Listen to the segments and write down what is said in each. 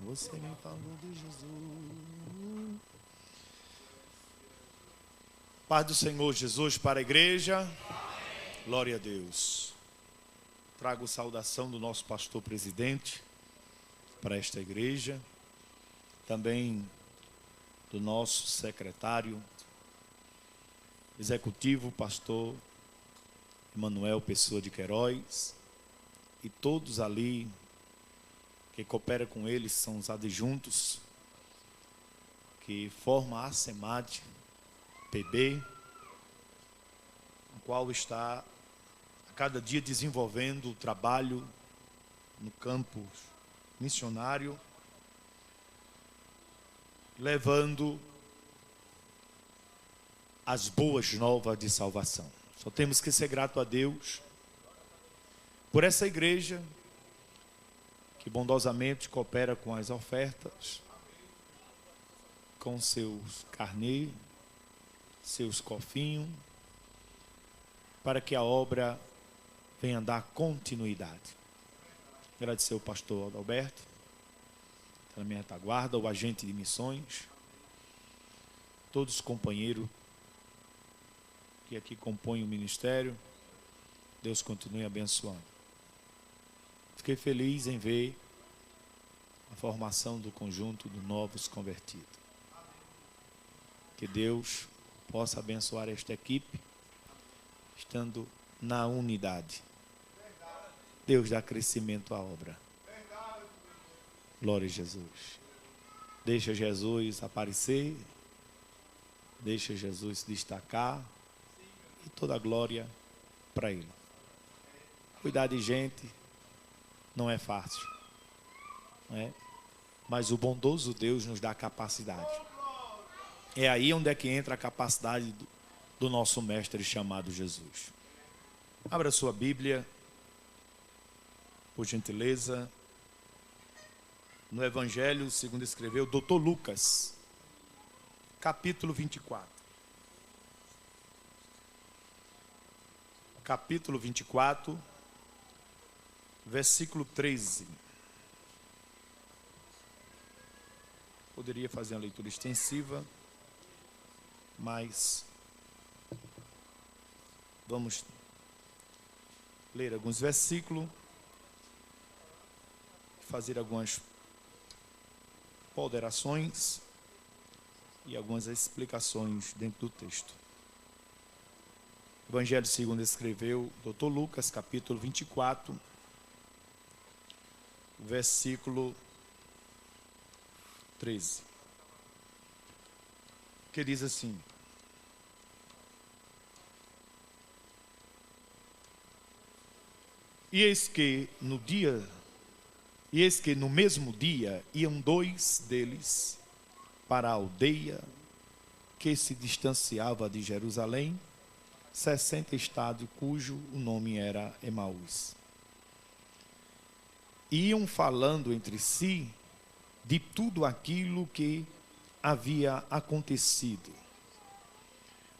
Você me falou de Jesus. Paz do Senhor Jesus para a igreja. Glória a Deus. Trago saudação do nosso pastor presidente para esta igreja. Também do nosso secretário executivo, pastor Emanuel Pessoa de Queiroz. E todos ali que cooperam com eles são os adjuntos que formam a ASEMAD PB, o qual está a cada dia desenvolvendo o trabalho no campo missionário, levando as boas novas de salvação. Só temos que ser grato a Deus por essa igreja que bondosamente coopera com as ofertas, com seus carnê, seus cofinhos, para que a obra venha dar continuidade. Agradecer ao pastor Adalberto, na minha retaguarda, o agente de missões, todos os companheiros que aqui compõem o ministério. Deus continue abençoando. Fiquei feliz em ver a formação do conjunto de novos convertidos. Que Deus possa abençoar esta equipe, estando na unidade. Deus dá crescimento à obra. Glória a Jesus. Deixa Jesus aparecer, deixa Jesus se destacar, e toda a glória para Ele. Cuidar de gente não é fácil, não é? Mas o bondoso Deus nos dá capacidade. É aí onde é que entra a capacidade do nosso mestre chamado Jesus. Abra sua Bíblia, por gentileza, no Evangelho segundo escreveu o Dr. Lucas, capítulo 24. Capítulo 24, versículo 13. Poderia fazer uma leitura extensiva, mas vamos ler alguns versículos, fazer algumas ponderações e algumas explicações dentro do texto. Evangelho segundo escreveu Dr. Lucas, capítulo 24, versículo 13, que diz assim: E eis que no mesmo dia iam dois deles para a aldeia que se distanciava de Jerusalém, 60 estados, cujo o nome era Emaús. Iam falando entre si de tudo aquilo que havia acontecido.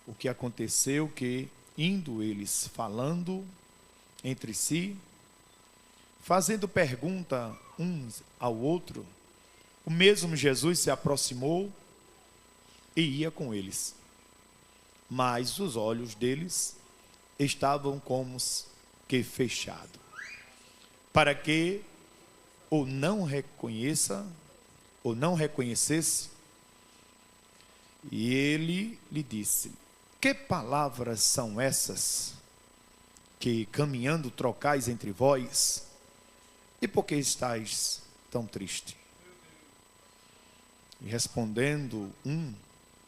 O que aconteceu que, indo eles falando entre si, fazendo pergunta uns ao outro, o mesmo Jesus se aproximou e ia com eles. Mas os olhos deles estavam como que fechados, para que ou não reconhecesse. E ele lhe disse: que palavras são essas que caminhando trocais entre vós? E por que estáis tão triste? E respondendo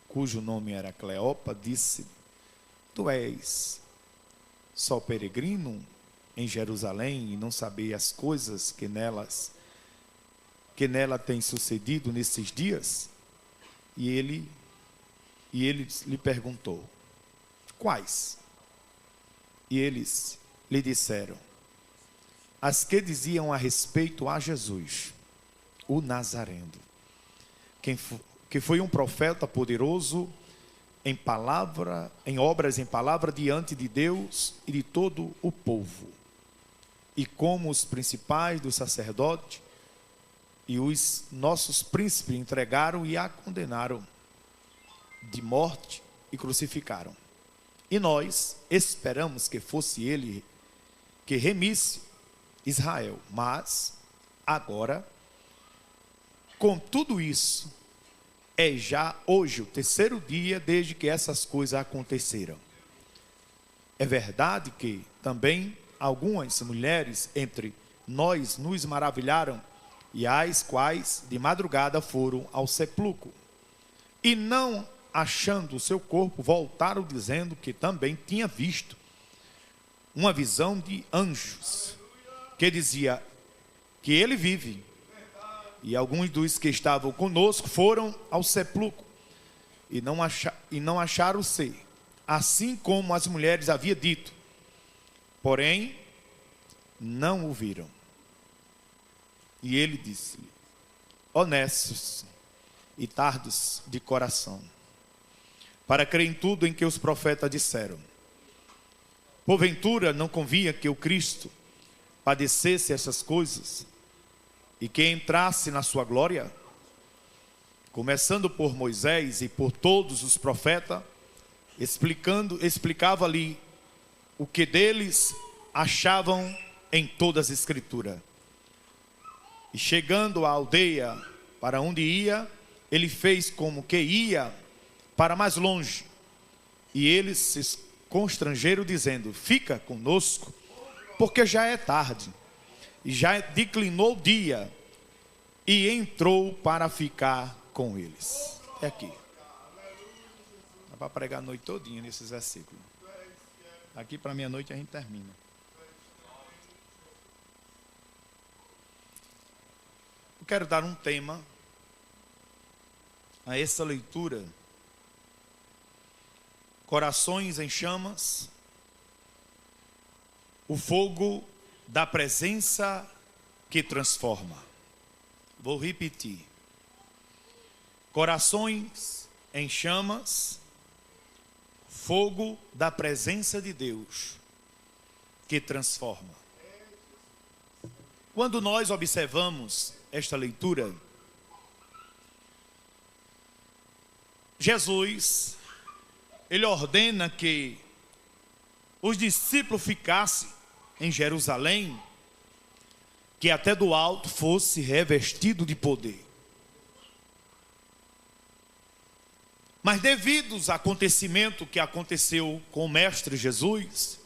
cujo nome era Cleopa, disse: tu és só peregrino em Jerusalém e não sabes as coisas que nela tem sucedido nesses dias? E ele lhe perguntou: quais? E eles lhe disseram: as que diziam a respeito a Jesus, o Nazareno, que foi um profeta poderoso em obras em palavra diante de Deus e de todo o povo. E como os principais dos sacerdotes e os nossos príncipes entregaram e a condenaram de morte e crucificaram. E nós esperamos que fosse ele que remisse Israel. Mas agora, com tudo isso, é já hoje o terceiro dia desde que essas coisas aconteceram. É verdade que também algumas mulheres entre nós nos maravilharam, e as quais de madrugada foram ao sepulcro, e não achando o seu corpo, voltaram dizendo que também tinha visto uma visão de anjos, que dizia que ele vive. E alguns dos que estavam conosco foram ao sepulcro e não acharam ser, assim como as mulheres haviam dito, porém não o viram. E ele disse: honestos e tardos de coração, para crer em tudo em que os profetas disseram. Porventura não convinha que o Cristo padecesse essas coisas e que entrasse na sua glória? Começando por Moisés e por todos os profetas, explicava-lhe o que deles achavam em todas as escrituras. E chegando à aldeia para onde ia, ele fez como que ia para mais longe. E eles se constrangeram, dizendo: fica conosco, porque já é tarde, e já declinou o dia. E entrou para ficar com eles. É aqui. Dá para pregar a noite todinha nesses versículos. Aqui para meia-noite a gente termina. Eu quero dar um tema a essa leitura. Corações em chamas, o fogo da presença que transforma. Vou repetir. Corações em chamas, fogo da presença de Deus que transforma. Quando nós observamos esta leitura, Jesus, ele ordena que os discípulos ficassem em Jerusalém, que até do alto fosse revestido de poder. Mas devido aos acontecimentos que aconteceu com o Mestre Jesus,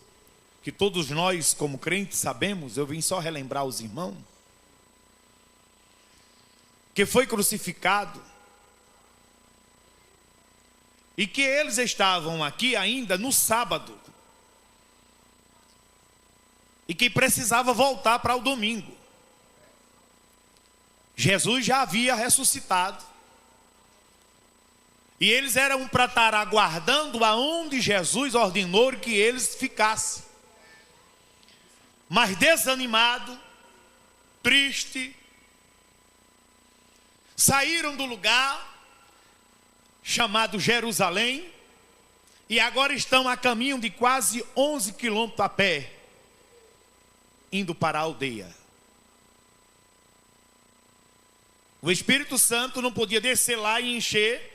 que todos nós como crentes sabemos, eu vim só relembrar os irmãos, que foi crucificado, e que eles estavam aqui ainda no sábado, e que precisava voltar para o domingo. Jesus já havia ressuscitado, e eles eram para estar aguardando aonde Jesus ordenou que eles ficassem. Mas desanimado, triste, saíram do lugar chamado Jerusalém, e agora estão a caminho de quase 11 quilômetros a pé, indo para a aldeia. O Espírito Santo não podia descer lá e encher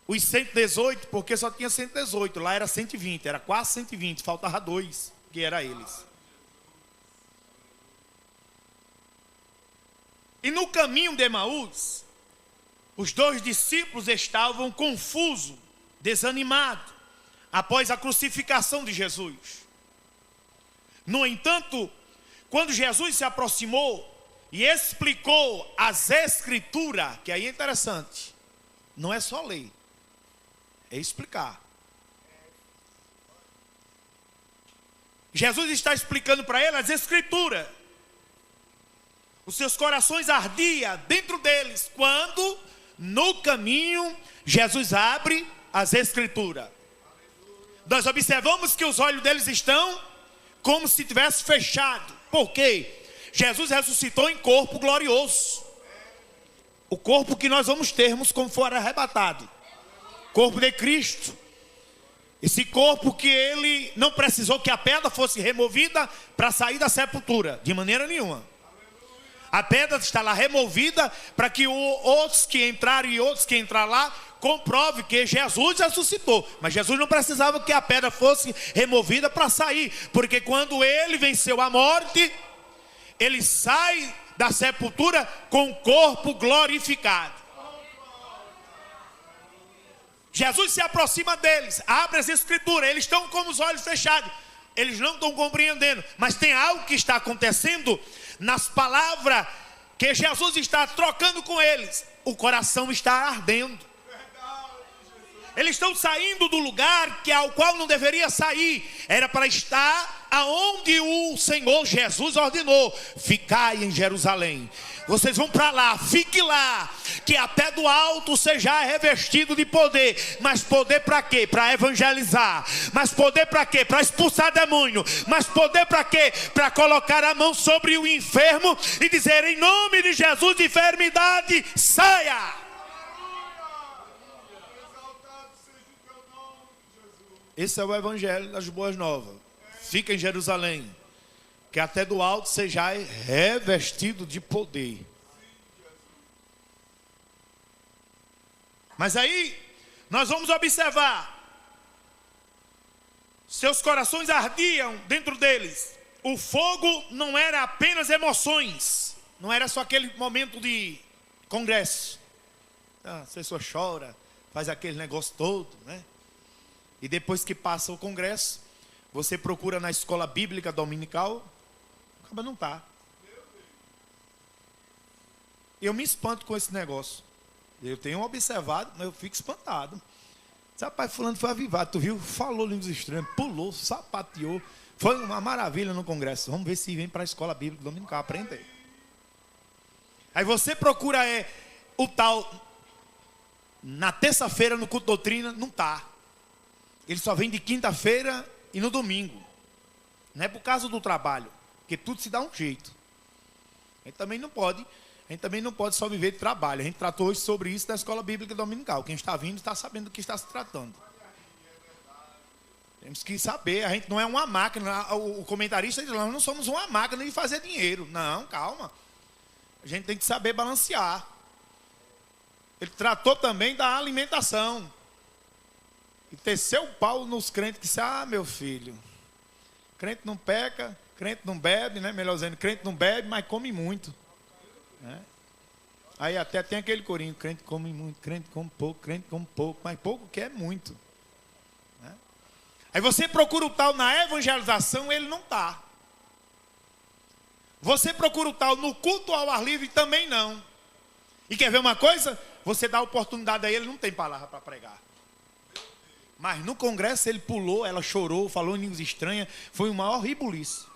os 118, porque só tinha 118, lá era 120, era quase 120, faltava 2, que era eles. E no caminho de Emaús, os dois discípulos estavam confusos, desanimados, após a crucificação de Jesus. No entanto, quando Jesus se aproximou e explicou as Escrituras, que aí é interessante, não é só ler, é explicar. Jesus está explicando para ele as Escrituras. Os seus corações ardiam dentro deles, quando no caminho Jesus abre as Escrituras. Nós observamos que os olhos deles estão como se tivesse fechado. Por quê? Jesus ressuscitou em corpo glorioso. O corpo que nós vamos termos como for arrebatado. Corpo de Cristo. Esse corpo que ele não precisou que a pedra fosse removida para sair da sepultura, de maneira nenhuma. A pedra está lá removida para que outros que entraram e outros que entraram lá comprove que Jesus ressuscitou. Mas Jesus não precisava que a pedra fosse removida para sair, porque quando ele venceu a morte, ele sai da sepultura com o corpo glorificado. Jesus se aproxima deles, abre as escrituras, eles estão com os olhos fechados, eles não estão compreendendo, mas tem algo que está acontecendo nas palavras que Jesus está trocando com eles. O coração está ardendo. Eles estão saindo do lugar ao qual não deveria sair. Era para estar aonde o Senhor Jesus ordenou: ficai em Jerusalém. Vocês vão para lá, fique lá, que até do alto seja revestido de poder. Mas poder para quê? Para evangelizar. Mas poder para quê? Para expulsar demônio. Mas poder para quê? Para colocar a mão sobre o enfermo e dizer: em nome de Jesus, de enfermidade, saia. Esse é o evangelho das boas novas. Fica em Jerusalém, que até do alto sejais revestido de poder. Mas aí nós vamos observar, seus corações ardiam dentro deles. O fogo não era apenas emoções, não era só aquele momento de congresso. A pessoa chora, faz aquele negócio todo, né? E depois que passa o congresso, você procura na escola bíblica dominical, acaba não está. Eu me espanto com esse negócio. Eu tenho observado, mas eu fico espantado. Rapaz, fulano foi avivado, tu viu? Falou línguas estranhas, pulou, sapateou. Foi uma maravilha no congresso. Vamos ver se vem para a escola bíblica dominical aprender. Aí você procura o tal, na terça-feira no culto doutrina, não está. Ele só vem de quinta-feira e no domingo. Não é por causa do trabalho, porque tudo se dá um jeito. A gente também não pode só viver de trabalho. A gente tratou hoje sobre isso na escola bíblica dominical. Quem está vindo está sabendo do que está se tratando. Temos que saber, a gente não é uma máquina. O comentarista diz: nós não somos uma máquina de fazer dinheiro. Não, calma. A gente tem que saber balancear. Ele tratou também da alimentação. E teceu o pau nos crentes que disseram: meu filho, crente não peca, crente não bebe, né? Melhor dizendo, crente não bebe, mas come muito, né? Aí até tem aquele corinho: crente come muito, crente come pouco, mas pouco que é muito, né? Aí você procura o tal na evangelização, ele não está. Você procura o tal no culto ao ar livre, também não. E quer ver uma coisa? Você dá oportunidade a ele, não tem palavra para pregar. Mas no congresso ele pulou, ela chorou, falou em línguas estranhas. Foi o maior ribuliço.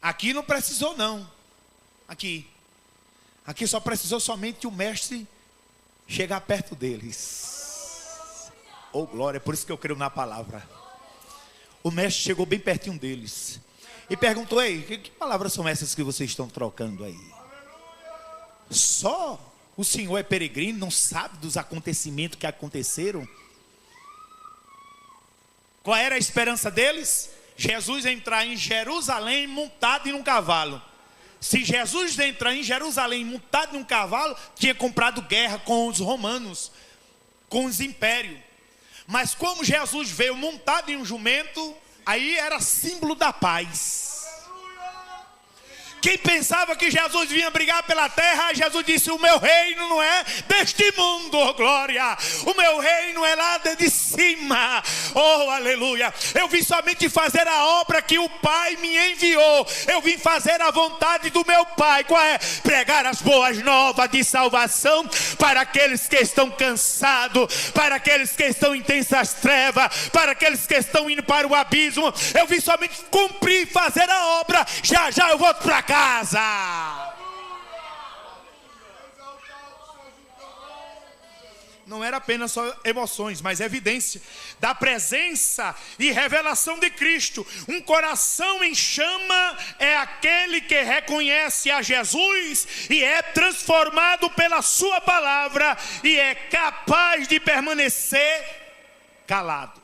Aqui não precisou não. Aqui só precisou somente o mestre chegar perto deles. Oh glória, por isso que eu creio na palavra. O mestre chegou bem pertinho deles e perguntou: ei, que palavras são essas que vocês estão trocando aí? Só o Senhor é peregrino, não sabe dos acontecimentos que aconteceram? Qual era a esperança deles? Jesus entrar em Jerusalém montado em um cavalo. Se Jesus entrar em Jerusalém montado em um cavalo, tinha comprado guerra com os romanos, com os impérios. Mas como Jesus veio montado em um jumento, aí era símbolo da paz. Quem pensava que Jesus vinha brigar pela terra, Jesus disse: o meu reino não é deste mundo, oh glória. O meu reino é lá de cima, oh aleluia. Eu vim somente fazer a obra que o Pai me enviou. Eu vim fazer a vontade do meu Pai. Qual é? Pregar as boas novas de salvação para aqueles que estão cansados, para aqueles que estão em intensas trevas, para aqueles que estão indo para o abismo. Eu vim somente cumprir, fazer a obra. Já já eu volto para casa. Não era apenas só emoções, mas evidência da presença e revelação de Cristo. Um coração em chama é aquele que reconhece a Jesus e é transformado pela sua palavra e é capaz de permanecer calado.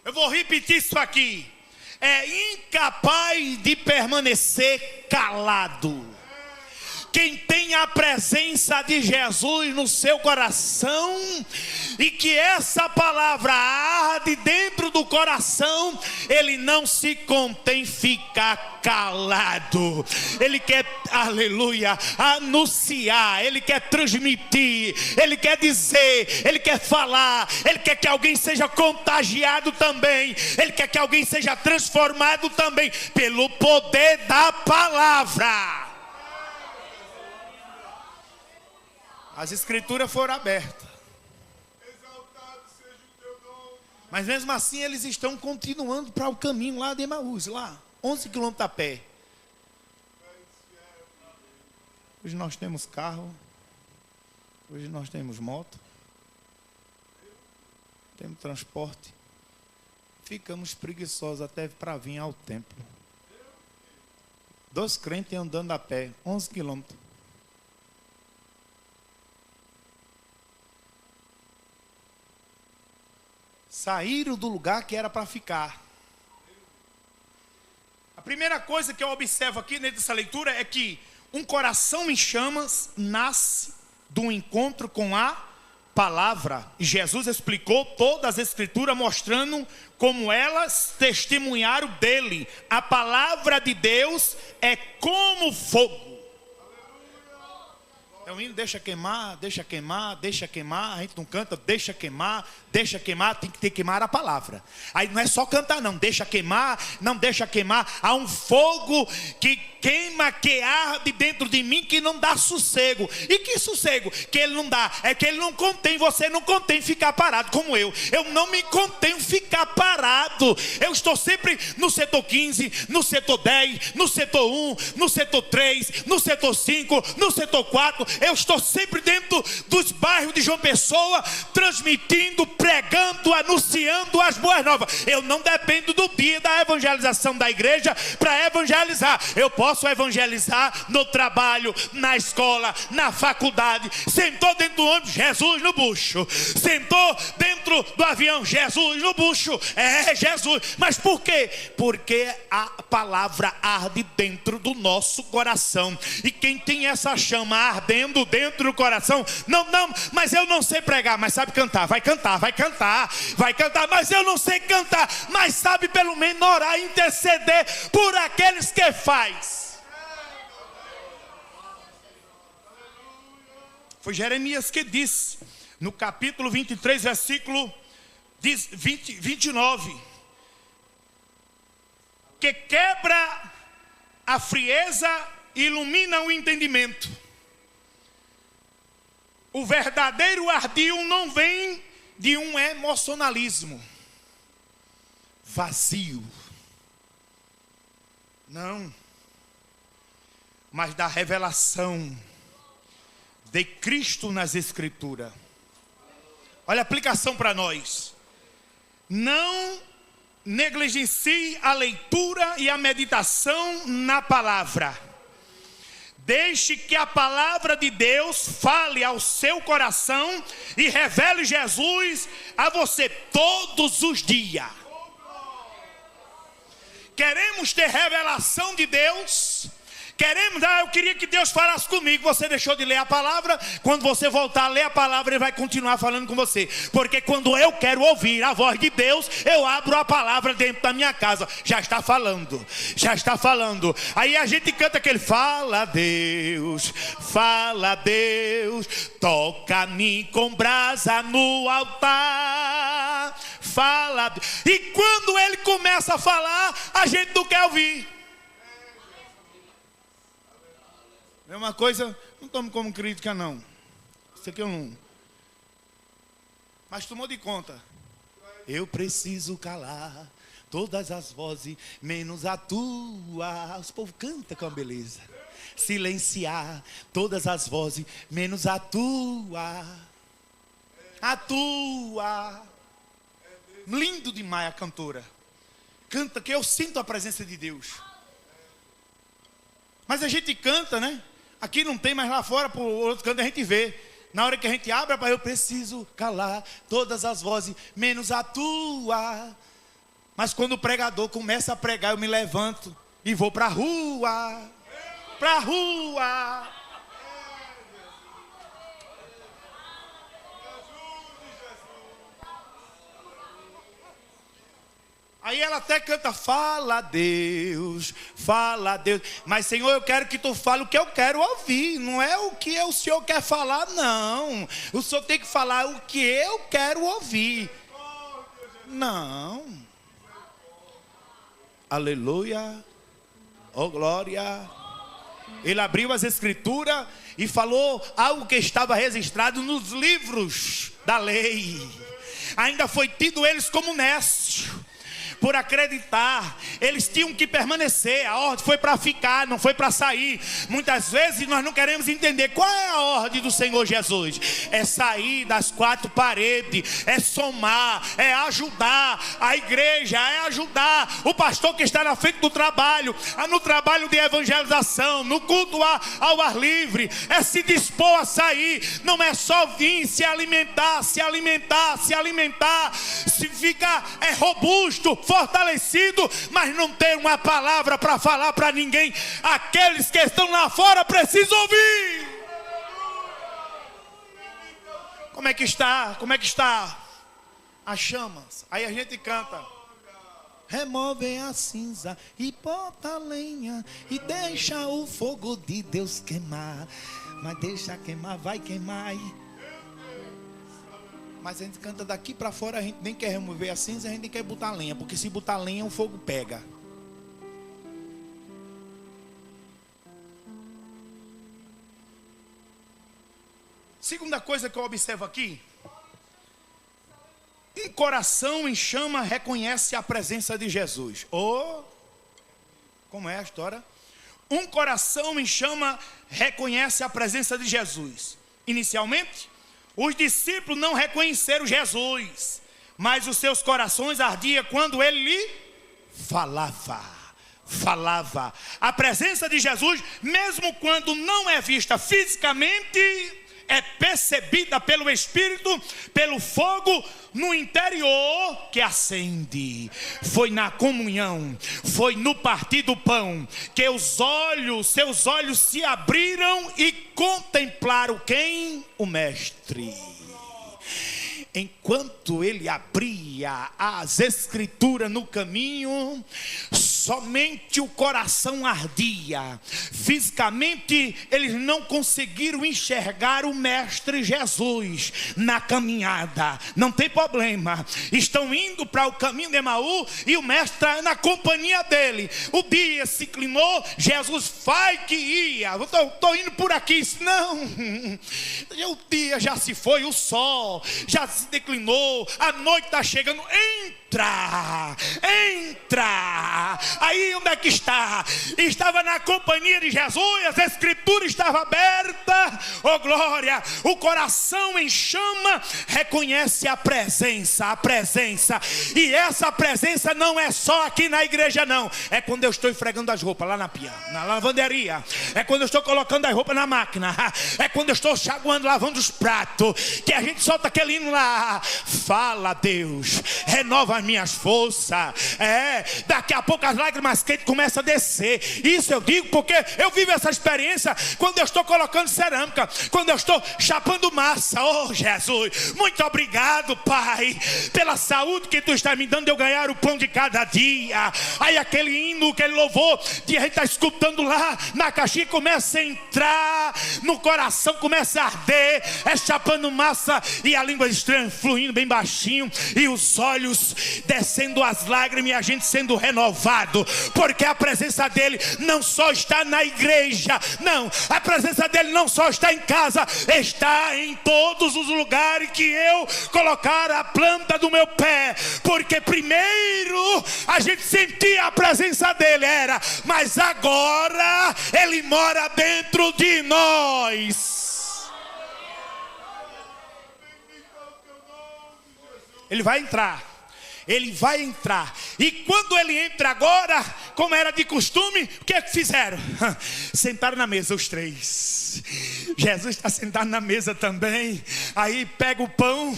Eu vou repetir isso aqui. É incapaz de permanecer calado. Quem tem a presença de Jesus no seu coração e que essa palavra arde dentro do coração, ele não se contém ficar calado. Ele quer, aleluia, anunciar, ele quer transmitir, ele quer dizer, ele quer falar, ele quer que alguém seja contagiado também, ele quer que alguém seja transformado também pelo poder da palavra. As escrituras foram abertas. Mas mesmo assim eles estão continuando para o caminho lá de Emaús, lá, 11 quilômetros a pé. Hoje nós temos carro, hoje nós temos moto, temos transporte. Ficamos preguiçosos até para vir ao templo. 2 crentes andando a pé, 11 quilômetros. Saíram do lugar que era para ficar. A primeira coisa que eu observo aqui nessa leitura é que um coração em chamas nasce do encontro com a palavra. E Jesus explicou todas as escrituras mostrando como elas testemunharam dele. A palavra de Deus é como fogo. É o hino, deixa queimar, deixa queimar, deixa queimar. A gente não canta, deixa queimar, tem que ter queimar a palavra. Aí não é só cantar não, deixa queimar, não deixa queimar. Há um fogo que queima, que arde dentro de mim, que não dá sossego. E que sossego que ele não dá? É que ele não contém, você não contém ficar parado como eu. Eu não me contenho ficar parado. Eu estou sempre no setor 15, no setor 10, no setor 1, no setor 3, no setor 5, no setor 4. Eu estou sempre dentro dos bairros de João Pessoa, transmitindo, pregando, anunciando as boas novas. Eu não dependo do dia da evangelização da igreja para evangelizar. Eu posso evangelizar no trabalho, na escola, na faculdade. Sentou dentro do ônibus, Jesus no bucho. Sentou dentro do avião, Jesus no bucho. É Jesus. Mas por quê? Porque a palavra arde dentro do nosso coração. E quem tem essa chama ardendo dentro do coração, não, mas eu não sei pregar, mas sabe cantar, vai cantar, mas eu não sei cantar, mas sabe pelo menos orar e interceder por aqueles que faz. Foi Jeremias que disse, no capítulo 23, versículo 29, que quebra a frieza e ilumina o entendimento. O verdadeiro ardil não vem de um emocionalismo vazio. Não. Mas da revelação de Cristo nas Escrituras. Olha a aplicação para nós. Não negligencie a leitura e a meditação na palavra. Deixe que a palavra de Deus fale ao seu coração e revele Jesus a você todos os dias. Queremos ter revelação de Deus. Eu queria que Deus falasse comigo. Você deixou de ler a palavra. Quando você voltar a ler a palavra, Ele vai continuar falando com você. Porque quando eu quero ouvir a voz de Deus, eu abro a palavra dentro da minha casa. Já está falando. Aí a gente canta aquele fala Deus, toca-me com brasa no altar. Fala. E quando Ele começa a falar, a gente não quer ouvir. É uma coisa, não tomo como crítica não. Isso aqui eu não. Mas tomou de conta. Eu preciso calar todas as vozes, menos a tua. Os povos cantam com beleza. Silenciar todas as vozes, menos a tua. A tua. Lindo demais a cantora. Canta que eu sinto a presença de Deus. Mas a gente canta, né? Aqui não tem, mas lá fora, por outro canto, a gente vê. Na hora que a gente abre, eu preciso calar todas as vozes, menos a tua. Mas quando o pregador começa a pregar, eu me levanto e vou para a rua. Para a rua. Aí ela até canta, fala Deus, fala Deus. Mas Senhor, eu quero que tu fale o que eu quero ouvir. Não é o que o Senhor quer falar, não. O Senhor tem que falar o que eu quero ouvir. Não. Aleluia. Oh glória. Ele abriu as escrituras e falou algo que estava registrado nos livros da lei. Ainda foi tido eles como nécio. Por acreditar, eles tinham que permanecer. A ordem foi para ficar, não foi para sair. Muitas vezes nós não queremos entender qual é a ordem do Senhor Jesus. É sair das quatro paredes, é somar, é ajudar a igreja, é ajudar o pastor que está na frente do trabalho, no trabalho de evangelização, no culto ao ar livre, é se dispor a sair. Não é só vir se alimentar, se ficar robusto, fortalecido, mas não tem uma palavra para falar para ninguém. Aqueles que estão lá fora precisam ouvir. Como é que está? Como é que está? As chamas. Aí a gente canta. Remove a cinza e bota a lenha e deixa o fogo de Deus queimar. Mas deixa queimar, vai queimar. Mas a gente canta daqui para fora, a gente nem quer remover a cinza, a gente nem quer botar lenha, porque se botar lenha o fogo pega. Segunda coisa que eu observo aqui: um coração em chama reconhece a presença de Jesus. Como é a história? Um coração em chama reconhece a presença de Jesus. Inicialmente, os discípulos não reconheceram Jesus, mas os seus corações ardiam quando ele lhe falava. A presença de Jesus, mesmo quando não é vista fisicamente, é percebida pelo Espírito, pelo fogo no interior que acende. Foi na comunhão, foi no partir do pão, que seus olhos se abriram e contemplaram quem? O Mestre. Enquanto ele abria as escrituras no caminho, somente o coração ardia. Fisicamente, eles não conseguiram enxergar o Mestre Jesus na caminhada. Não tem problema. Estão indo para o caminho de Emaú e o Mestre está na companhia dele. O dia se inclinou, Jesus vai que ia. Estou indo por aqui. Não. O dia já se foi, o sol já se declinou, a noite está chegando. Entra. Aí onde é que está? Estava na companhia de Jesus, as escrituras estavam abertas. Oh glória, o coração em chama reconhece a presença. E essa presença não é só aqui na igreja, não. É quando eu estou esfregando as roupas lá na pia, na lavanderia. É quando eu estou colocando as roupas na máquina. É quando eu estou chaguando, lavando os pratos, que a gente solta aquele hino lá. Fala Deus, renova as minhas forças. Daqui a pouco as lágrimas quentes começam a descer. Isso eu digo porque eu vivo essa experiência quando eu estou colocando cerâmica, quando eu estou chapando massa. Oh Jesus, muito obrigado, Pai, pela saúde que tu está me dando de eu ganhar o pão de cada dia. Aí aquele hino, aquele louvor que a gente está escutando lá na caixinha começa a entrar no coração, começa a arder, chapando massa e a língua estranha fluindo bem baixinho e os olhos descendo as lágrimas e a gente sendo renovado, porque a presença dele não só está na igreja, não, a presença dele não só está em casa, está em todos os lugares que eu colocar a planta do meu pé, porque primeiro a gente sentia a presença dele, mas agora ele mora dentro de nós. Ele vai entrar. E quando ele entra agora, como era de costume, o que é que fizeram? Sentaram na mesa os três. Jesus está sentado na mesa também. Aí pega o pão,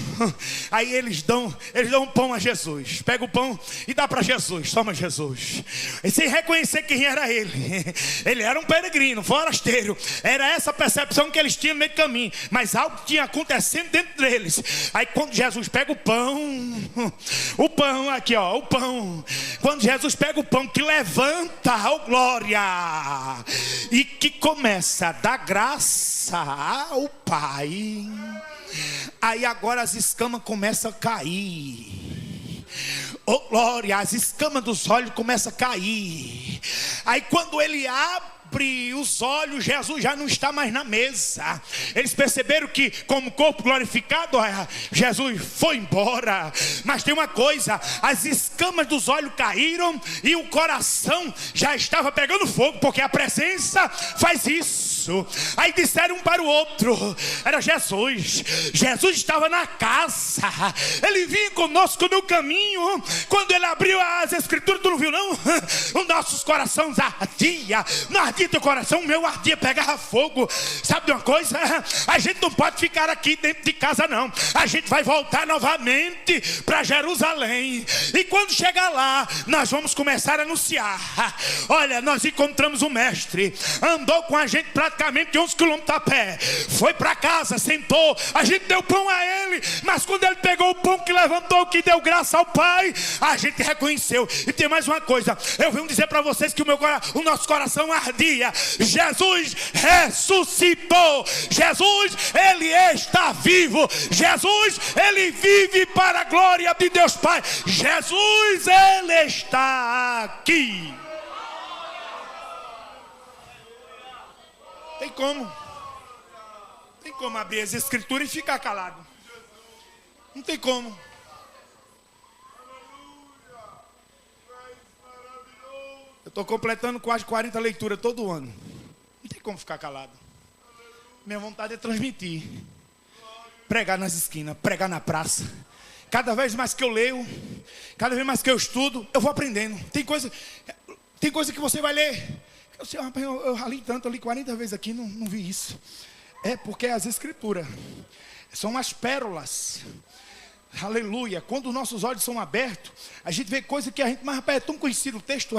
aí eles dão um pão a Jesus. Pega o pão e dá para Jesus. Toma, Jesus. E sem reconhecer quem era ele. Ele era um peregrino, forasteiro. Era essa percepção que eles tinham no meio do caminho. Mas algo tinha acontecendo dentro deles. Aí quando Jesus pega o pão aqui ó, o pão. Quando Jesus pega o pão que levanta, oh glória, e que começa a dar graça ao Pai. Aí agora as escamas começam a cair. Oh glória, as escamas dos olhos começam a cair. Aí quando ele abre os olhos, Jesus já não está mais na mesa. Eles perceberam que como corpo glorificado, Jesus foi embora. Mas tem uma coisa, as escamas dos olhos caíram e o coração já estava pegando fogo, porque a presença faz isso. Aí disseram um para o outro, era Jesus. Jesus estava na casa, ele vinha conosco no caminho. Quando ele abriu as escrituras, tu não viu não? Os nossos corações ardiam. Não ardia teu coração, o meu ardia, pegava fogo. Sabe de uma coisa? A gente não pode ficar aqui dentro de casa não. A gente vai voltar novamente para Jerusalém. E quando chegar lá, nós vamos começar a anunciar. Olha, nós encontramos o mestre, andou com a gente praticamente 11 quilômetros a pé, foi para casa, sentou, a gente deu pão a ele, mas quando ele pegou o pão que levantou, que deu graça ao Pai, a gente reconheceu. E tem mais uma coisa, eu venho dizer para vocês que o nosso coração ardia. Jesus ressuscitou, Jesus, ele está vivo, Jesus, ele vive para a glória de Deus Pai, Jesus, ele está aqui. Tem como abrir as escrituras e ficar calado. Não tem como. Eu estou completando quase 40 leituras todo ano. Não tem como ficar calado. Minha vontade é transmitir. Pregar nas esquinas, pregar na praça. Cada vez mais que eu leio, cada vez mais que eu estudo, eu vou aprendendo. Tem coisa que você vai ler. Eu ralei tanto, eu li 40 vezes aqui, não vi isso. É porque as escrituras são as pérolas. Aleluia. Quando nossos olhos são abertos, a gente vê coisa que a gente, mas rapaz, é tão conhecido o texto,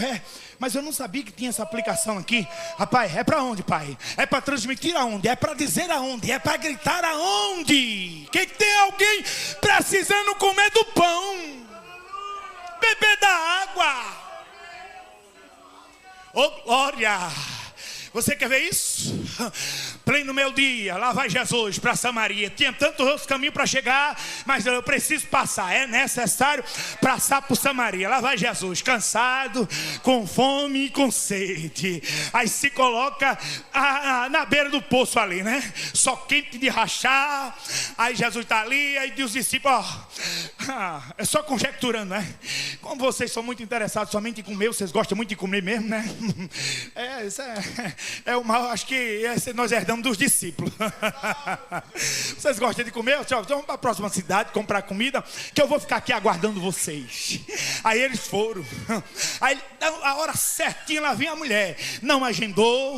mas eu não sabia que tinha essa aplicação aqui. Rapaz, é para onde, Pai? É para transmitir aonde? É para dizer aonde? É para gritar aonde? Que tem alguém precisando comer do pão, beber da água. Oh glória! Você quer ver isso? Pleno meio-dia, lá vai Jesus para Samaria. Tinha tantos caminhos para chegar, mas eu preciso passar. É necessário passar por Samaria. Lá vai Jesus, cansado, com fome e com sede. Aí se coloca na beira do poço ali, né? Só quente de rachar. Aí Jesus está ali, aí diz os discípulos, é só conjecturando, né? Como vocês são muito interessados somente em comer, vocês gostam muito de comer mesmo, né? Isso é o mal, acho que nós herdamos dos discípulos. Vocês gostam de comer? Vamos para a próxima cidade comprar comida, que eu vou ficar aqui aguardando vocês. Aí eles foram. Aí a hora certinha lá vinha a mulher. Não agendou,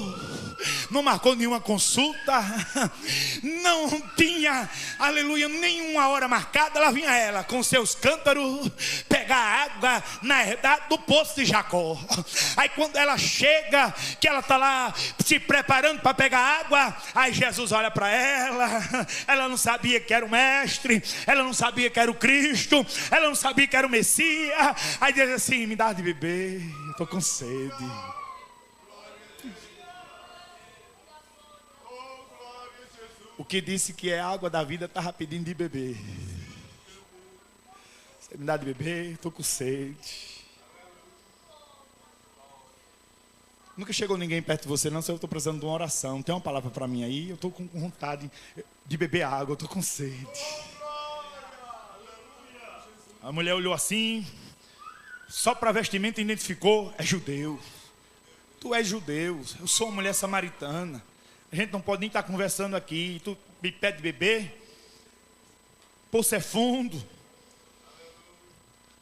não marcou nenhuma consulta, não tinha, aleluia, nenhuma hora marcada. Lá vinha ela com seus cântaros pegar água na herdade do poço de Jacó. Aí quando ela chega, que ela está lá se preparando para pegar água, aí Jesus olha para ela não sabia que era o mestre, ela não sabia que era o Cristo, ela não sabia que era o Messias. Aí diz assim, me dá de beber, eu estou com sede. O que disse que é água da vida estava pedindo de beber. Você me dá de beber, estou com sede. Nunca chegou ninguém perto de você, não. Se eu estou precisando de uma oração, tem uma palavra para mim aí. Eu estou com vontade de beber água, eu estou com sede. A mulher olhou assim, só para vestimenta identificou, é judeu. Tu és judeu, eu sou uma mulher samaritana. A gente não pode nem estar conversando aqui. Tu me pede de beber? Poço é fundo,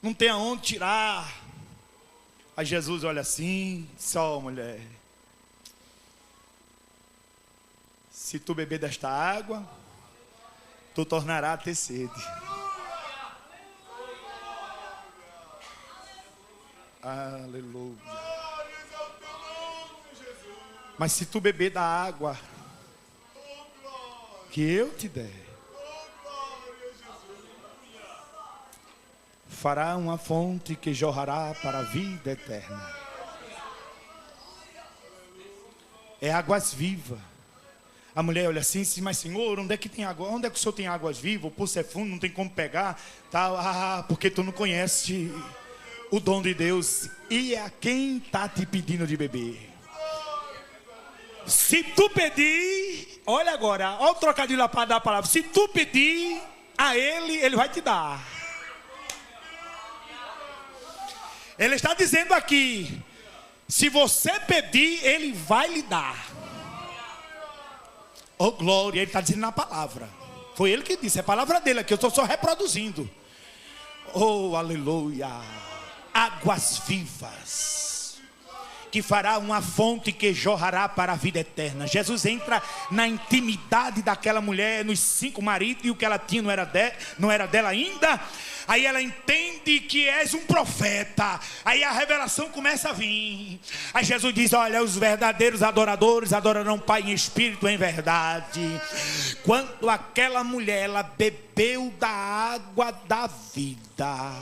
não tem aonde tirar. Aí Jesus olha assim, só mulher. Se tu beber desta água, tu tornará a ter sede. Aleluia. Mas se tu beber da água que eu te der, fará uma fonte que jorrará para a vida eterna. É águas vivas. A mulher olha assim, mas Senhor, onde é que tem água? Onde é que o Senhor tem águas vivas? O poço é fundo, não tem como pegar. Tá, porque tu não conhece o dom de Deus. E a quem está te pedindo de beber? Se tu pedir, olha agora, olha o trocadilho para dar a palavra. Se tu pedir a Ele, Ele vai te dar. Ele está dizendo aqui, se você pedir, Ele vai lhe dar. Oh glória, Ele está dizendo na palavra. Foi Ele que disse, é a palavra dele aqui, eu estou só reproduzindo. Oh aleluia. Águas vivas, que fará uma fonte que jorrará para a vida eterna. Jesus entra na intimidade daquela mulher, nos 5 maridos, e o que ela tinha não era dela ainda. Aí ela entende que és um profeta. Aí a revelação começa a vir. Aí Jesus diz, olha, os verdadeiros adoradores adorarão o Pai em espírito e em verdade. Quando aquela mulher, ela bebeu da água da vida,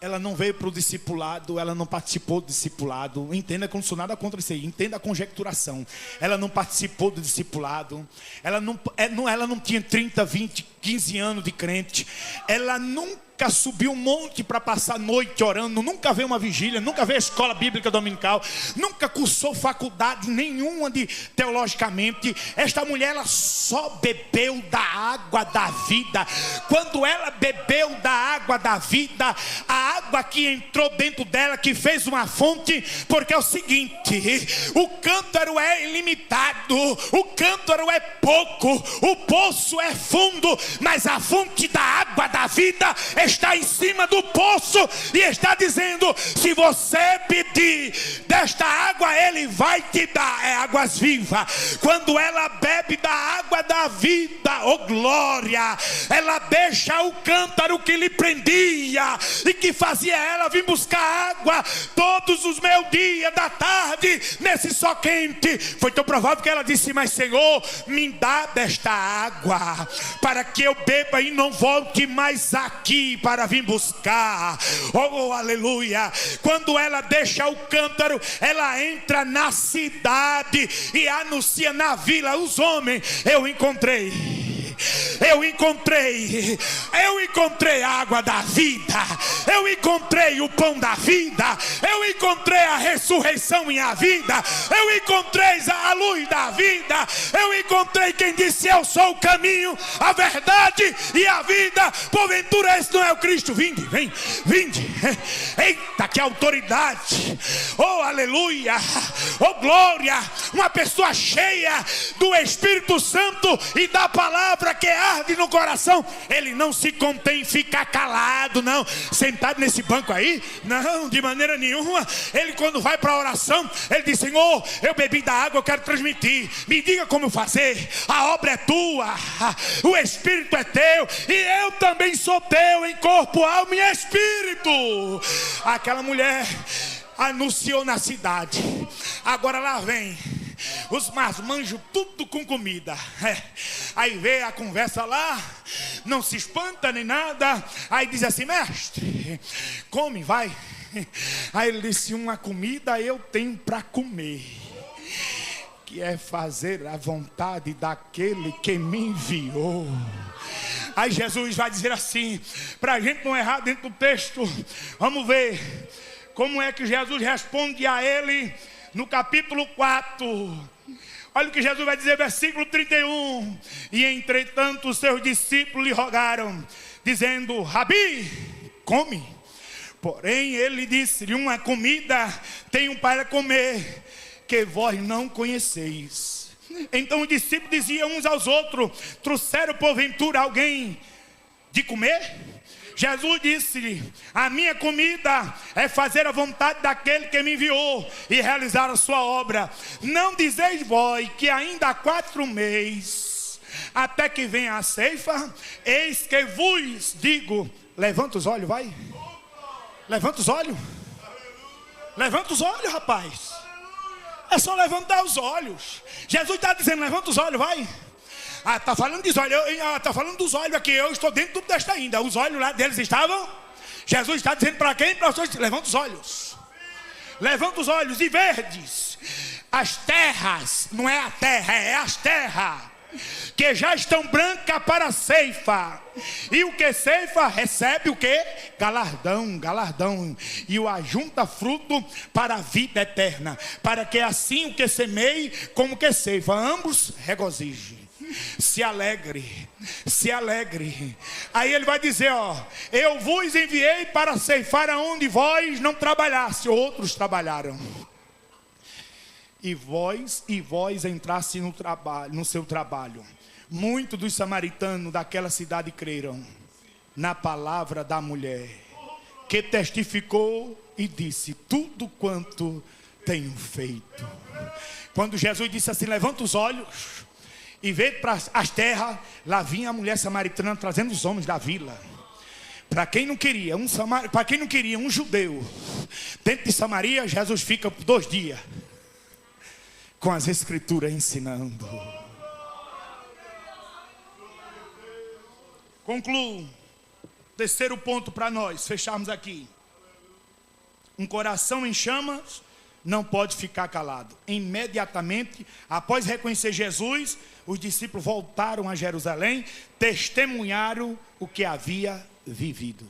ela não veio para o discipulado, ela não participou do discipulado. Entenda que eu não sou nada contra isso aí, entenda a conjecturação. Ela não participou do discipulado, ela não tinha 30, 20, 15 anos de crente. Ela nunca subiu um monte para passar a noite orando, nunca veio uma vigília, nunca veio a escola bíblica dominical, nunca cursou faculdade nenhuma de teologicamente. Esta mulher, ela só bebeu da água da vida. Quando ela bebeu da água da vida, a água que entrou dentro dela, que fez uma fonte, porque é o seguinte, o cântaro é ilimitado, o cântaro é pouco, o poço é fundo, mas a fonte da água da vida está em cima do poço e está dizendo, se você pedir desta água, Ele vai te dar. É águas vivas. Quando ela bebe da água da vida, oh glória, ela deixa o cântaro que lhe prendia e que fazia ela vir buscar água todos os meus dias da tarde, nesse sol quente. Foi tão provável que ela disse, mas Senhor, me dá desta água para que eu beba e não volte mais aqui para vir buscar. Oh aleluia. Quando ela deixa o cântaro, ela entra na cidade e anuncia na vila, os homens, eu encontrei a água da vida, eu encontrei o pão da vida, eu encontrei a ressurreição e a vida, eu encontrei a luz da vida, eu encontrei quem disse, eu sou o caminho, a verdade e a vida. Porventura esse não é o Cristo? Vinde. Eita, que autoridade. Oh aleluia, oh glória. Uma pessoa cheia do Espírito Santo e da palavra que arde no coração, ele não se contém em ficar calado, não, sentado nesse banco aí, não, de maneira nenhuma. Ele, quando vai para a oração, ele diz, Senhor, eu bebi da água, eu quero transmitir, me diga como fazer, a obra é tua, o Espírito é teu, e eu também sou teu em corpo, alma e espírito. Aquela mulher anunciou na cidade. Agora lá vem os marmanjos, tudo com comida. Aí vê a conversa lá, não se espanta nem nada. Aí diz assim, mestre, come, vai. Aí ele disse, uma comida eu tenho para comer, que é fazer a vontade daquele que me enviou. Aí Jesus vai dizer assim, para a gente não errar dentro do texto, vamos ver como é que Jesus responde a ele no capítulo 4. Olha o que Jesus vai dizer, versículo 31. E entretanto os seus discípulos lhe rogaram, dizendo, Rabi, come. Porém ele disse-lhe, uma comida tenho para comer, que vós não conheceis. Então os discípulos diziam uns aos outros, trouxeram porventura alguém de comer? Jesus disse: a minha comida é fazer a vontade daquele que me enviou e realizar a sua obra. Não dizeis vós que ainda há 4 meses, até que venha a ceifa? Eis que vos digo. Levanta os olhos, vai. Levanta os olhos. Levanta os olhos, rapaz. É só levantar os olhos. Jesus está dizendo: levanta os olhos, vai. Está falando dos olhos. Está falando dos olhos aqui. Eu estou dentro do texto ainda. Os olhos lá deles estavam. Jesus está dizendo para quem? Para os olhos. Levanta os olhos. Levanta os olhos. E verdes as terras. Não é a terra, é as terras que já estão brancas para a ceifa. E o que ceifa recebe o que? Galardão. E o ajunta fruto para a vida eterna, para que assim o que semeie como o que ceifa, ambos regozijem. Se alegre. Aí ele vai dizer: eu vos enviei para ceifar aonde vós não trabalhaste, outros trabalharam. E vós entraste no seu trabalho. Muitos dos samaritanos daquela cidade creram na palavra da mulher, que testificou e disse: tudo quanto tenho feito. Quando Jesus disse assim: levanta os olhos e vê para as terras, lá vinha a mulher samaritana trazendo os homens da vila. Para quem não queria um judeu dentro de Samaria, Jesus fica por 2 dias com as escrituras ensinando. Concluo. Terceiro ponto para nós fecharmos aqui. Um coração em chamas não pode ficar calado. Imediatamente após reconhecer Jesus, os discípulos voltaram a Jerusalém, testemunharam o que havia vivido.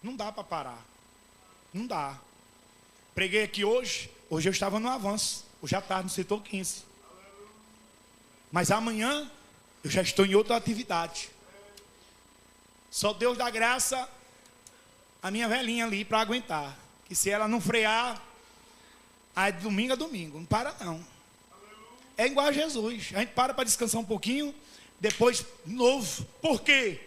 Não dá para parar. Não dá. Preguei aqui hoje eu estava no avanço, hoje à tarde no setor 15. Mas amanhã eu já estou em outra atividade. Só Deus dá graça a minha velhinha ali para aguentar. Que se ela não frear, aí de domingo a domingo, não para não. É igual a Jesus, a gente para descansar um pouquinho, depois novo. Por quê?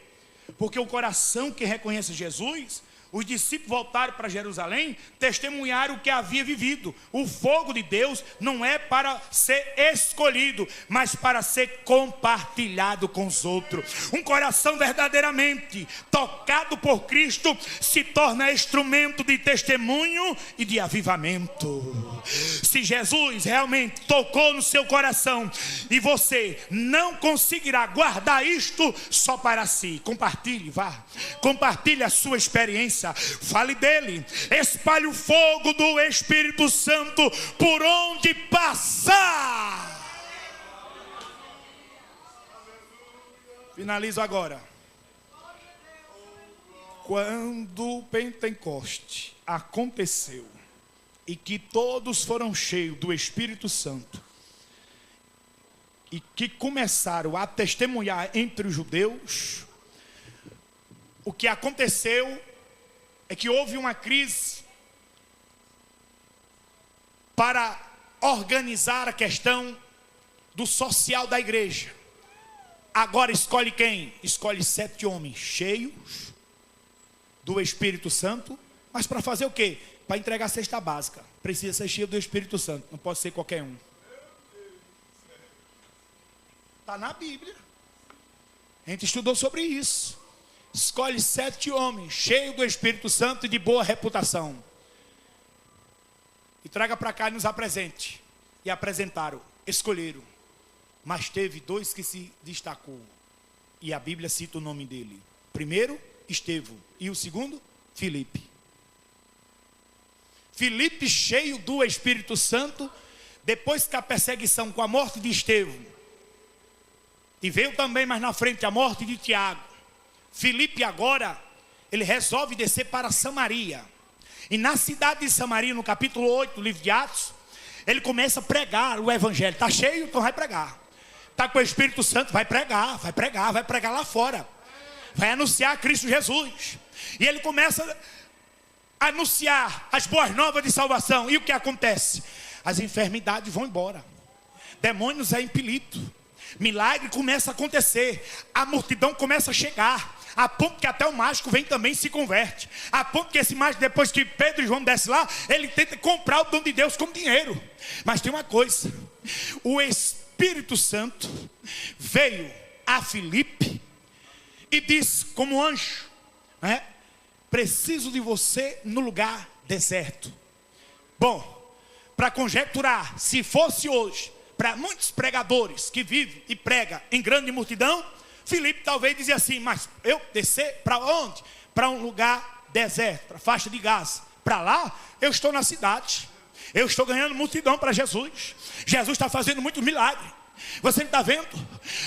Porque o coração que reconhece Jesus, os discípulos voltaram para Jerusalém, testemunharam o que havia vivido. O fogo de Deus não é para ser escolhido, mas para ser compartilhado com os outros. Um coração verdadeiramente tocado por Cristo se torna instrumento de testemunho e de avivamento. Se Jesus realmente tocou no seu coração e você não conseguirá guardar isto só para si, compartilhe, compartilhe a sua experiência. Fale dele, espalhe o fogo do Espírito Santo por onde passar. Finalizo agora. Quando o Pentecoste aconteceu e que todos foram cheios do Espírito Santo e que começaram a testemunhar entre os judeus, o que aconteceu é que houve uma crise para organizar a questão do social da igreja. Agora escolhe quem? Escolhe 7 homens cheios do Espírito Santo. Mas para fazer o quê? Para entregar a cesta básica. Precisa ser cheio do Espírito Santo, não pode ser qualquer um. Está na Bíblia. A gente estudou sobre isso. Escolhe 7 homens cheios do Espírito Santo e de boa reputação, e traga para cá e nos apresente. E apresentaram, escolheram. Mas teve 2 que se destacou, e a Bíblia cita o nome dele. Primeiro, Estevão, e o segundo, Filipe. Filipe, cheio do Espírito Santo, depois que a perseguição com a morte de Estevão, e veio também mais na frente a morte de Tiago, Filipe agora, ele resolve descer para Samaria. E na cidade de Samaria, no capítulo 8 do livro de Atos, ele começa a pregar o evangelho. Está cheio, então vai pregar. Está com o Espírito Santo, vai pregar lá fora. Vai anunciar Cristo Jesus. E ele começa a anunciar as boas novas de salvação. E o que acontece? As enfermidades vão embora. Demônios é impelido. milagre começa a acontecer, a multidão começa a chegar, a ponto que até o mágico vem também e se converte, a ponto que esse mágico, depois que Pedro e João descem lá, ele tenta comprar o dom de Deus com dinheiro. Mas tem uma coisa, o Espírito Santo veio a Filipe e disse como anjo, né? Preciso de você no lugar deserto. Bom, para conjecturar, se fosse hoje, para muitos pregadores que vivem e pregam em grande multidão, Filipe talvez dizia assim: mas eu descer para onde? Para um lugar deserto, para a faixa de Gaza. Para lá, eu estou na cidade, eu estou ganhando multidão para Jesus. Jesus está fazendo muito milagre. Você não está vendo?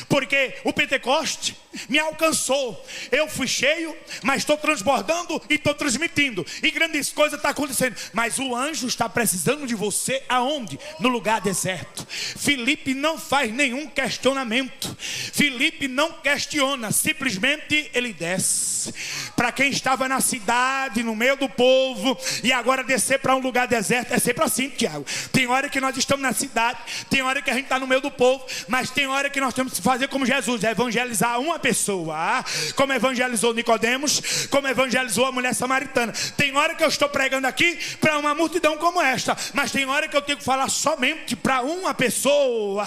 Porque o Pentecoste me alcançou. Eu fui cheio, mas estou transbordando e estou transmitindo. E grandes coisas estão acontecendo. Mas o anjo está precisando de você aonde? No lugar deserto. Filipe não faz nenhum questionamento. Filipe não questiona. Simplesmente ele desce. Para quem estava na cidade, no meio do povo, e agora descer para um lugar deserto, é sempre assim, Tiago. Tem hora que nós estamos na cidade, tem hora que a gente está no meio do povo, mas tem hora que nós temos que fazer como Jesus, evangelizar uma pessoa, como evangelizou Nicodemos, como evangelizou a mulher samaritana. Tem hora que eu estou pregando aqui para uma multidão como esta, mas tem hora que eu tenho que falar somente para uma pessoa.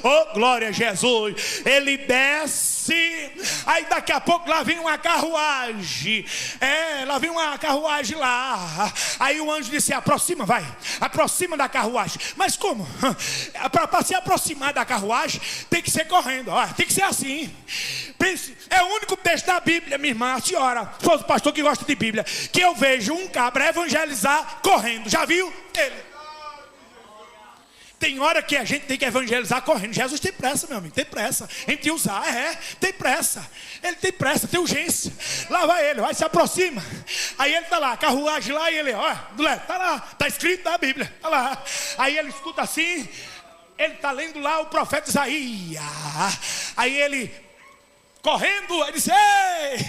Oh, glória a Jesus. Ele desce, aí daqui a pouco lá vem uma carruagem, lá vem uma carruagem lá, aí o anjo disse: aproxima, vai, aproxima da carruagem. Mas como? Para se aproximar da carruagem tem que ser correndo, tem que ser assim. É o único texto da Bíblia, minha irmã, a senhora, se fosse o pastor que gosta de Bíblia, que eu vejo um cabra evangelizar correndo. Já viu? Ele. Tem hora que a gente tem que evangelizar correndo. Jesus tem pressa, meu amigo, tem pressa em te usar, tem pressa. Ele tem pressa, tem urgência. Lá vai ele, vai, se aproxima. Aí ele está lá, a carruagem lá, e ele, está lá, está escrito na Bíblia, está lá. Aí ele escuta assim, ele está lendo lá o profeta Isaías. Aí ele, correndo, ele disse: ei,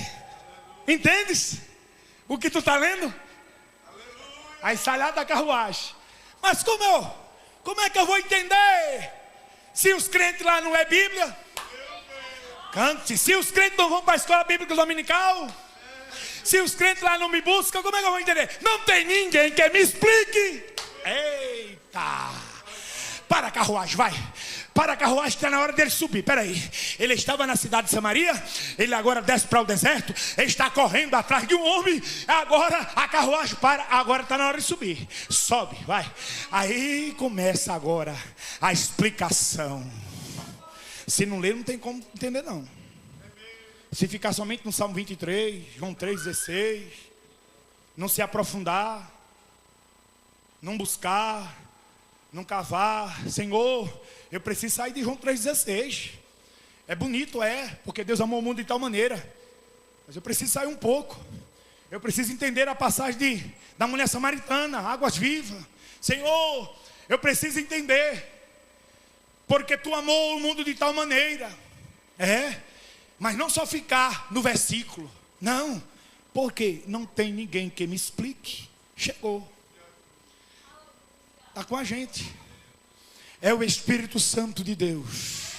entendes o que tu está lendo? Aí sai lá da carruagem. Mas como é que eu vou entender se os crentes lá não é Bíblia? Cante. Se os crentes não vão para a escola bíblica dominical, se os crentes lá não me buscam, como é que eu vou entender? Não tem ninguém que me explique. Eita! Para a carruagem, vai. Para a carruagem, está na hora dele subir. Peraí, ele estava na cidade de Samaria, ele agora desce para o deserto, ele está correndo atrás de um homem. Agora a carruagem para, agora está na hora de subir. Sobe, vai. Aí começa agora a explicação. Se não ler, não tem como entender, não. Se ficar somente no Salmo 23, João 3,16, não se aprofundar, não buscar, não cavar. Senhor, eu preciso sair de João 3,16. É bonito, porque Deus amou o mundo de tal maneira. Mas eu preciso sair um pouco. Eu preciso entender a passagem da mulher samaritana, águas vivas. Senhor, eu preciso entender. Porque tu amou o mundo de tal maneira. Mas não só ficar no versículo. Não, porque não tem ninguém que me explique. Chegou. Está com a gente. É o Espírito Santo de Deus.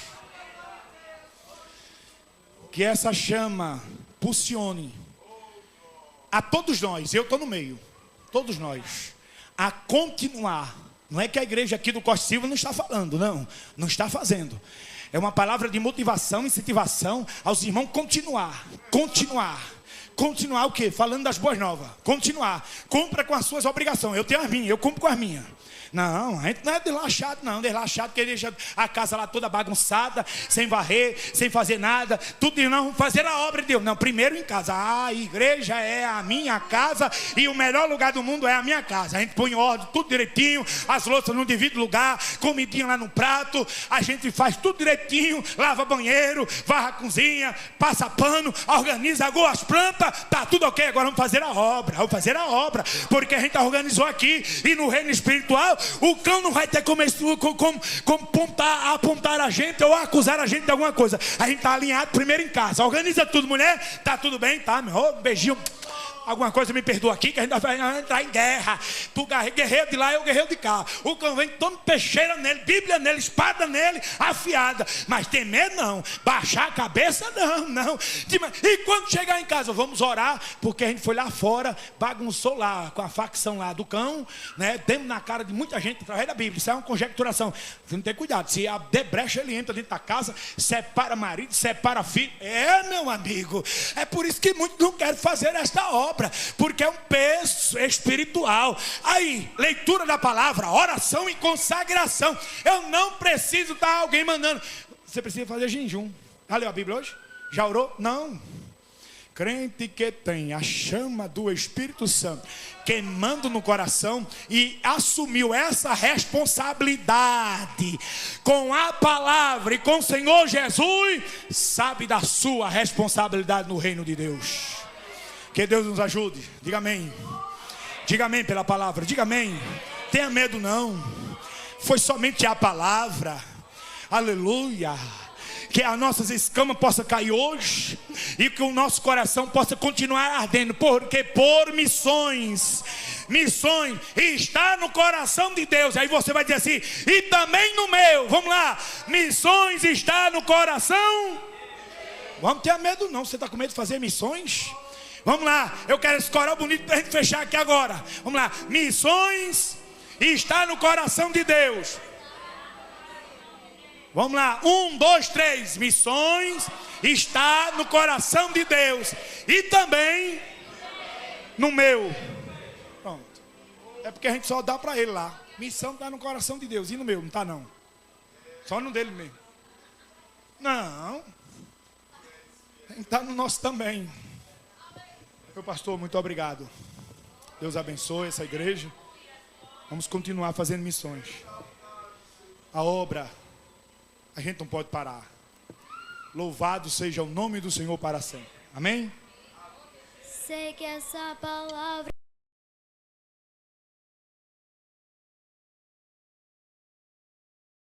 Que essa chama pulsione a todos nós. Eu estou no meio. Todos nós. A continuar. Não é que a igreja aqui do Costa Silva não está falando. Não está fazendo. É uma palavra de motivação, incentivação aos irmãos continuar. Continuar o quê? Falando das boas novas. Continuar. Cumpra com as suas obrigações. Eu tenho as minhas, eu cumpro com as minhas. Não, a gente não é deslachado, não. Deslachado que deixa a casa lá toda bagunçada, sem varrer, sem fazer nada. Tudo de não fazer a obra de Deus. Não, primeiro em casa. A igreja é a minha casa e o melhor lugar do mundo é a minha casa. A gente põe em ordem tudo direitinho, as louças no devido lugar, comidinha lá no prato. A gente faz tudo direitinho, lava banheiro, varra a cozinha, passa pano, organiza, agou as plantas. Tá tudo ok, agora vamos fazer a obra. Porque a gente organizou aqui e no reino espiritual o cão não vai ter como apontar a gente ou acusar a gente de alguma coisa. A gente está alinhado primeiro em casa. Organiza tudo, mulher. Tá tudo bem? Tá, meu. Beijinho. alguma coisa, me perdoa aqui, que a gente vai entrar em guerra. Tu guerreiro de lá, eu guerreiro de cá. O cão vem todo peixeira nele, Bíblia nele, espada nele, afiada. Mas temer não, baixar a cabeça não. E quando chegar em casa, vamos orar, porque a gente foi lá fora, bagunçou lá, com a facção lá do cão, né? Demos na cara de muita gente através da Bíblia. Isso é uma conjecturação. Você não tem cuidado, se a debrecha ele entra dentro da casa, separa marido, separa filho. Meu amigo, é por isso que muitos não querem fazer esta obra, porque é um peso espiritual. Aí, leitura da palavra, oração e consagração. Eu não preciso estar alguém mandando. Você precisa fazer jejum. Já leu a Bíblia hoje? Já orou? Não. Crente que tem a chama do Espírito Santo queimando no coração e assumiu essa responsabilidade com a palavra e com o Senhor Jesus, sabe da sua responsabilidade no reino de Deus. Que Deus nos ajude. Diga amém. Diga amém pela palavra. Diga amém. Tenha medo não. Foi somente a palavra. Aleluia. Que as nossas escamas possam cair hoje e que o nosso coração possa continuar ardendo, porque por missões está no coração de Deus. Aí você vai dizer assim, e também no meu. Vamos lá, missões está no coração. Vamos ter medo não, você está com medo de fazer missões? Vamos lá, eu quero esse coral bonito para a gente fechar aqui agora. Vamos lá, missões está no coração de Deus. Vamos lá, 1, 2, 3. Missões está no coração de Deus e também no meu. Pronto. É porque a gente só dá para ele lá. Missão está no coração de Deus e no meu, não está não. Só no dele mesmo. Não. Está no nosso também. Meu pastor, muito obrigado. Deus abençoe essa igreja. Vamos continuar fazendo missões. A obra, a gente não pode parar. Louvado seja o nome do Senhor para sempre. Amém? Sei que essa palavra